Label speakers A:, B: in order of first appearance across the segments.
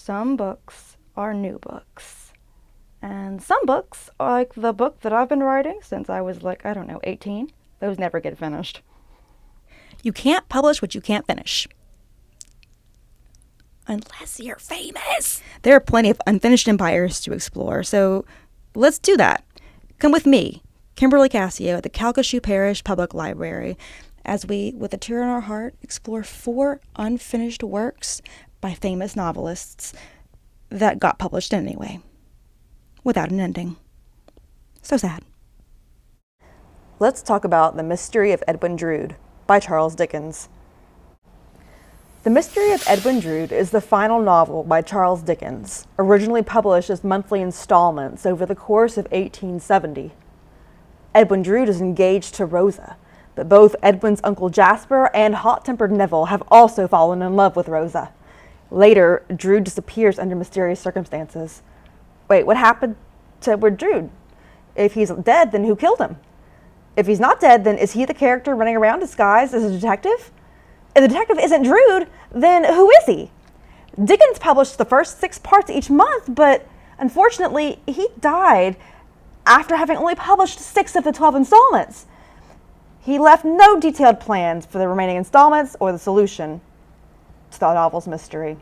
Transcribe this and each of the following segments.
A: Some books are new books. And some books, like the book that I've been writing since I was 18, those never get finished.
B: You can't publish what you can't finish. Unless you're famous. There are plenty of unfinished empires to explore, so let's do that. Come with me, Kimberly Calcasieu, at the Calcasieu Parish Public Library, as we, with a tear in our heart, explore 4 unfinished works by famous novelists that got published anyway, without an ending. So sad.
A: Let's talk about The Mystery of Edwin Drood by Charles Dickens. The Mystery of Edwin Drood is the final novel by Charles Dickens, originally published as monthly installments over the course of 1870. Edwin Drood is engaged to Rosa, but both Edwin's Uncle Jasper and hot-tempered Neville have also fallen in love with Rosa. Later, Drood disappears under mysterious circumstances. Wait, what happened to Edward Drood? If he's dead, then who killed him? If he's not dead, then is he the character running around disguised as a detective? If the detective isn't Drood, then who is he? Dickens published the first 6 parts each month, but unfortunately, he died after having only published 6 of the 12 installments. He left no detailed plans for the remaining installments or the solution to the novel's mystery.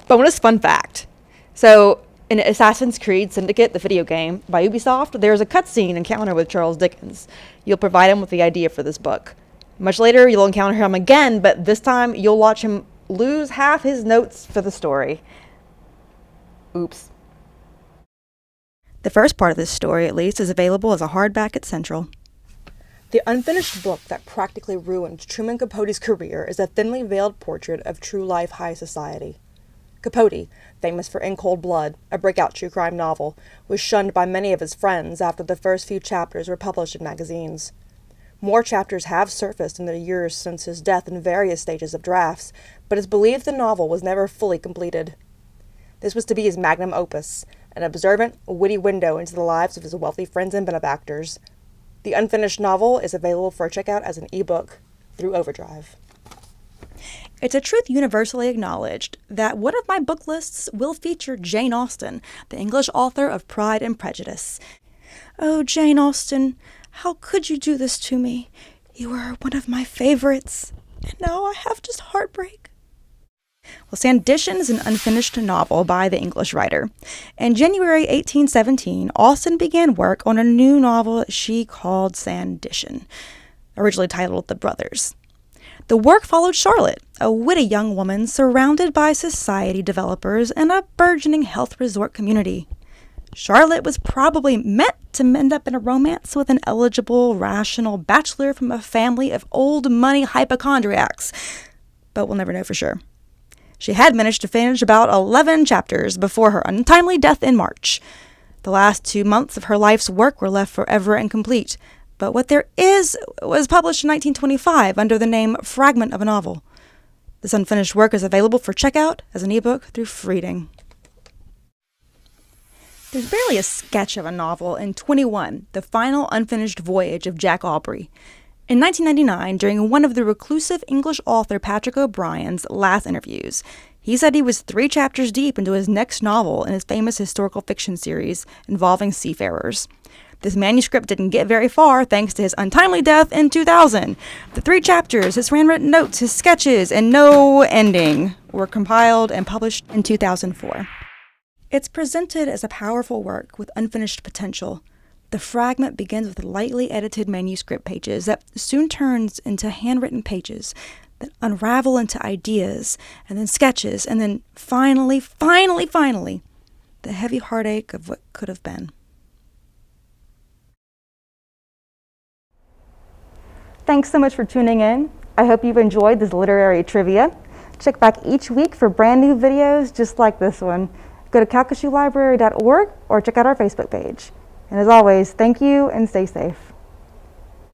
B: Bonus fun fact. So, in Assassin's Creed Syndicate, the video game by Ubisoft, there's a cutscene encounter with Charles Dickens. You'll provide him with the idea for this book. Much later, you'll encounter him again, but this time you'll watch him lose half his notes for the story. Oops. The first part of this story, at least, is available as a hardback at Central. The unfinished book that practically ruined Truman Capote's career is a thinly veiled portrait of true-life high society. Capote, famous for In Cold Blood, a breakout true crime novel, was shunned by many of his friends after the first few chapters were published in magazines. More chapters have surfaced in the years since his death in various stages of drafts, but it's believed the novel was never fully completed. This was to be his magnum opus, an observant, witty window into the lives of his wealthy friends and benefactors. The unfinished novel is available for checkout as an ebook through Overdrive. It's a truth universally acknowledged that one of my book lists will feature Jane Austen, the English author of Pride and Prejudice. Oh, Jane Austen, how could you do this to me? You were one of my favorites, and now I have just heartbreak. Well, Sanditian is an unfinished novel by the English writer. In January 1817, Austen began work on a new novel she called Sanditian, originally titled The Brothers. The work followed Charlotte, a witty young woman surrounded by society developers and a burgeoning health resort community. Charlotte was probably meant to end up in a romance with an eligible, rational bachelor from a family of old money hypochondriacs, but we'll never know for sure. She had managed to finish about 11 chapters before her untimely death in March. The last 2 months of her life's work were left forever incomplete, but what there is was published in 1925 under the name Fragment of a Novel. This unfinished work is available for checkout as an ebook through Freeding. There's barely a sketch of a novel in 21, The Final Unfinished Voyage of Jack Aubrey. In 1999, during one of the reclusive English author Patrick O'Brien's last interviews, he said he was 3 chapters deep into his next novel in his famous historical fiction series involving seafarers. This manuscript didn't get very far thanks to his untimely death in 2000. The 3 chapters, his handwritten notes, his sketches, and no ending were compiled and published in 2004. It's presented as a powerful work with unfinished potential. The fragment begins with lightly edited manuscript pages that soon turns into handwritten pages that unravel into ideas, and then sketches, and then finally, the heavy heartache of what could have been.
A: Thanks so much for tuning in. I hope you've enjoyed this literary trivia. Check back each week for brand new videos just like this one. Go to calcasieulibrary.org or check out our Facebook page. And as always, thank you and stay safe.